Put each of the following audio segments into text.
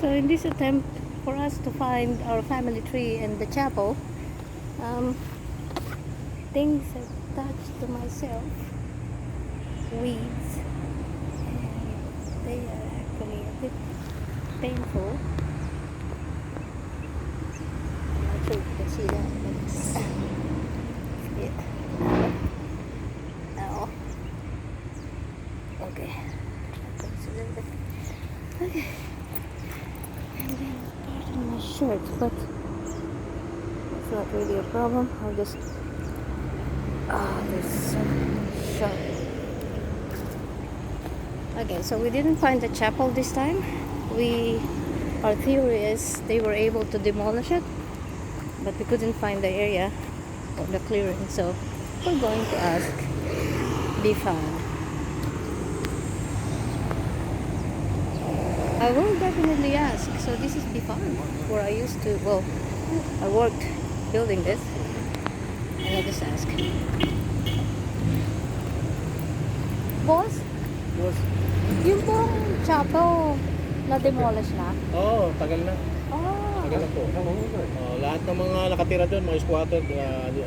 So in this attempt for us to find our family tree and the chapel, things attached to myself, weeds, and they are actually a bit painful. I'm not sure if you can see that, but yeah. No. Okay. Okay. And then pardon my shirt, but it's not really a problem. I'll just there's some sharp. Okay, so we didn't find the chapel this time. Our theory is they were able to demolish it, but we couldn't find the area or the clearing, so we're going to ask Bifan. I will definitely ask. So this is Bifan, where I used to, well, I worked building this, and I just ask. Boss, Boss. yung pong chapel na-demolish na? Oo, tagal na. Oh, Tagal na po. Lahat ng mga nakatira doon, mga squatter.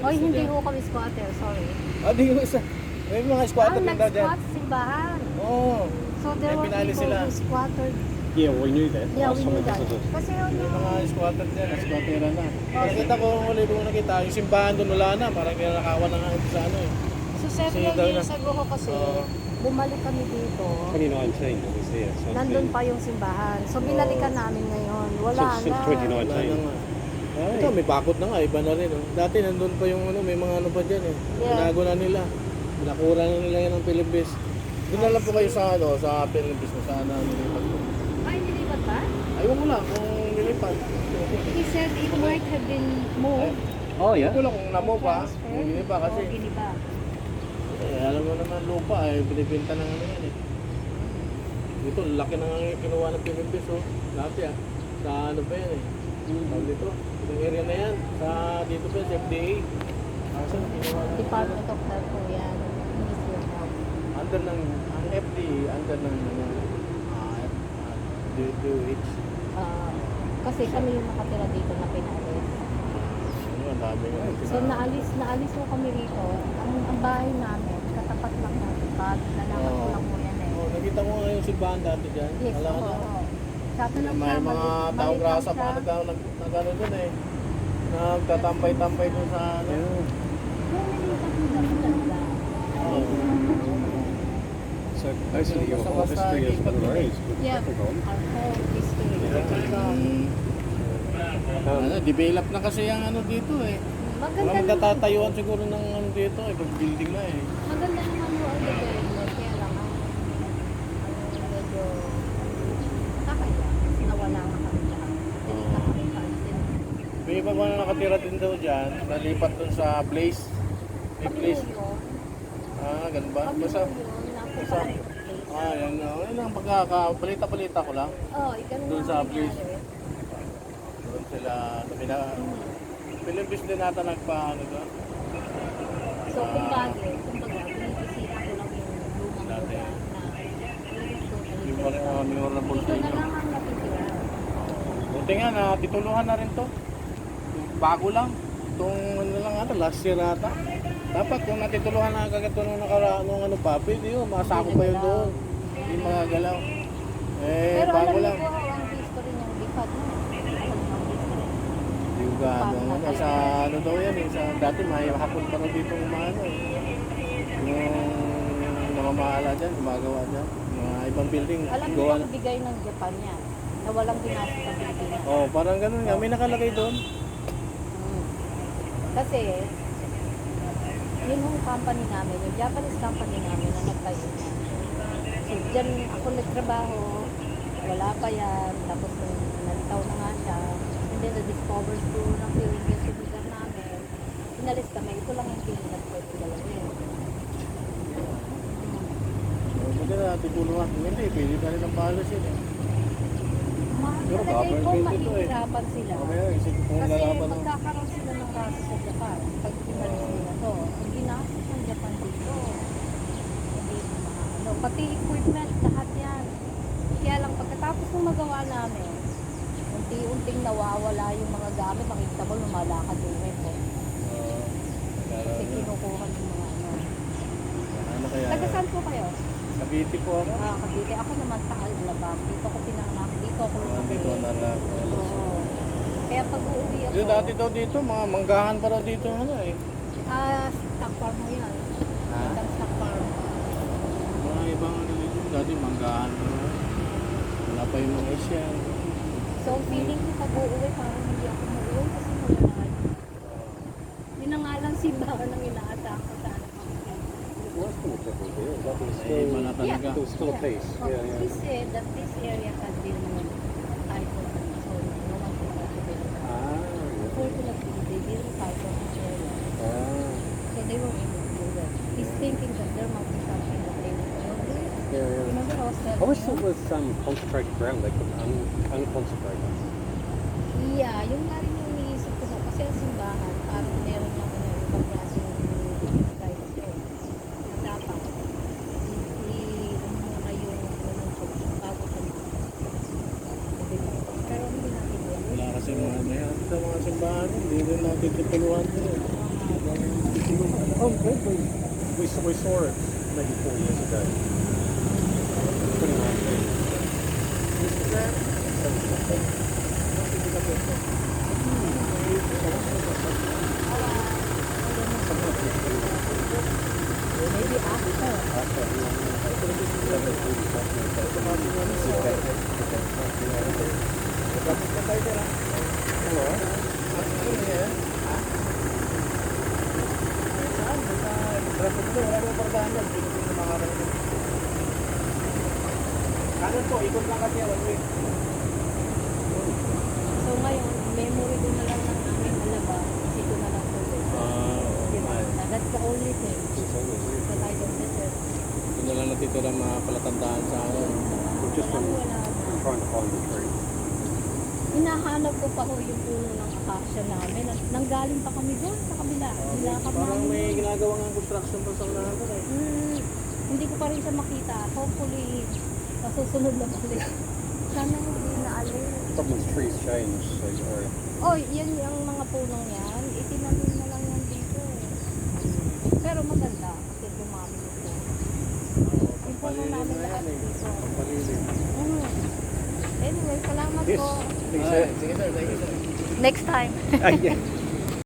oy, hindi ko kami squatter, sorry. Di ko isa. May mga squatter din daw dyan. nag-squat sa simbahan. Oo. So there May were pinali people sila. who squattered. Yeah, we knew that. Yeah, Last we time knew we that. visited. Kasi May mga squatter dyan, squattera na. Nakita ko, huli ko nakita, yung simbahan doon wala na. Parang kinakawan na nga sa ano eh. So several Kasi daw years na- ago ko kasi, bumalik kami dito. 2019 it was there. So it's Nandun been- pa yung simbahan. So binalikan namin ngayon. Wala Since na. 2019. Wala na nga. Ito, may bakod na nga, iba na rin. Oh. Dati nandun pa yung ano, may mga ano pa dyan eh. Yeah. Binago na nila. Binakura na nila yan ng Philippines. Doon na lang po kayo sa ano, sa Philippines kung saan nilipat ko. Ay, nilipat ba? Ayaw ko lang kung nilipat. He said it might have been moved. Oh yeah. Ayaw ko lang kung namo pa. Transfer. Hindi pa kasi. O, giniba. Alam mo naman lupa eh, binibenta ng ano yan eh. Dito, laki na nga kinuha ng Philippines oh. Lahat yan. Sa ano pa yan eh. Tawag dito. Itong area na yan. Sa dito pa sa FDA. Kaso kinuha ng Department of Health po yan. Ministry of Health. under ng ang FDA, under ng DOH. Kasi kami yung nakatira dito na pinalis. Ano, ang dami nga. So naalis mo kami rito. Ang bahay namin, katapat lang natin. Pag nalaman ko lang mo yan eh. Oh, nakita mo nga yung simbahan dati dyan. Yes, Wala oo. na. Sabi lang May siya, mga maliit taong lang grasa pa siya. nag-ano dun eh. Nagtatampay-tampay dun sa ano. Oh. So basically your whole history has been erased with Yeah, Pentagon. our whole history. Ano, develop na kasi yung ano dito eh. Maganda Wala naman. magtatatayuan siguro ng ano dito eh, pag building na eh. Maganda naman mo ang development. Kaya lang medyo nakakaya. Kasi nawala nga kami dyan. Hindi na kami pansin. May iba pa na nakatira din daw dyan, nalipat dun sa Blaze. May Kami Blaze. yun. Ganun ba? Kami Basta, yun. Napunta kami sa place. yan. Yun ang pagkakabalita-balita ko lang. Ganun Doon nga sa ang place. nangyari. Doon sila, Philippines din nata nagpa-ano doon. So, kumbaga, binisisita ko lang yung lumang Dati. lugar na Yung parang memorable dito sa na inyo. lang ang natitira. Buti nga, natituluhan na rin to. Bago lang. Itong ano lang ata, last year ata. Dapat kung natituluhan na kagad nung ano pa, pwede yun, masako pa yun doon. Hindi magagalaw. Pero alam Bago niyo lang. po ang history ng Bifad na. Alam niyo ang history. Yung ano, sa ano daw yan eh, sa dati may hapon pa na dito umano eh. Yung namamahala dyan, gumagawa dyan. Mga ibang building, Alam niyo gawa ang bigay ng Japan yan na walang ginastos sa Pilipinas. Oh, parang ganun nga, may nakalagay doon. Kasi, yun yung company namin, yung Japanese company namin na nagtayo niya. So, dyan ako nagtrabaho, wala pa yan, tapos nung nalitaw na nga siya, and then na-discover ko ng Philippines yung lugar namin, inalis kami, ito lang yung Philippines pwede galawin. Buti na natutulungan. Hindi, pwede na rin ang pahalos yun eh. Pero Palagay ko government ito eh. mahihirapan sila. Okay, isip ko kung Kasi lalaban ng... magkakaroon sila ng kaso sa Japan pag inalis nila to. Ang ginastos ng Japan dito, hindi ano, pati equipment, lahat yan. Kaya lang pagkatapos ng magawa namin, unti-unting nawawala yung mga gamit. Makikita mo, lumalakad yung po. Kasi kinukuha ng mga ano. Ano kaya? Taga saan po kayo? Cavite po ako. Cavite. Ako naman sa Alabang. Dito ko pinanganak. Dito ako lumaki. Dito na lang. Oo. Kaya pag uuwi ako. Dati daw dito, mga manggahan pa daw dito ano eh. Stock farm mo yan. Ah. Isang stock farm. Mga ibang ano dito, dati manggahan pa daw. Wala pa yung mga Asia. So, feeling ko pag uuwi, parang hindi ako mauwi kasi mawala. Yun na nga lang simbahan ng inaatake ko sa anak ko. Was still different there. That was Ay, iba na still, talaga. it was still a place. Oh, Yeah, yeah. He said that this area had been titled, so no one could occupy it. Ah, yeah. Fortunately, they didn't title this area, Ah, so they were able to do that. He's thinking that there might be something that they will do. yeah, yeah. Remember I was telling I wish you? it was consecrated ground, like unconsecrated. Yeah, yung nga rin yung iniisip ko kasi ang simbahan, parang meron lang ibang klaseng guides yun. Na dapat, muna yung church bago ka pero hindi natin yun. Wala kasi mga mayroon sa mga simbahan, hindi rin natin tutuluan din. Oh, we saw it maybe 4 years ago. Pretty nice. Maybe after. Kanan po, ikot lang kasi one way. So ngayon, memory ko na lang ng aming alaba, kasi ko na lang tuloy. That's the only thing that I don't deserve. Ito na lang natitira mga palatandaan sa akin. Just Walang when wala na. trying to find the tree. Hinahanap ko pa ho yung puno ng akasya namin. At nanggaling pa kami doon sa kabila. Nilakad Parang namin may yun. ginagawa ng construction pa sa unahan ko eh. Hindi ko pa rin siya makita. Hopefully, masusunod na ulit. Sana hindi na alin. Problem is trees change, so or Oh, yan yung mga punong yan. Itinanim na lang yan dito. Pero maganda kasi dumami ito. Yung puno namin lahat dito. Pampalilim. Anyway, salamat po. Sige sir, thank you sir. Next time. yeah.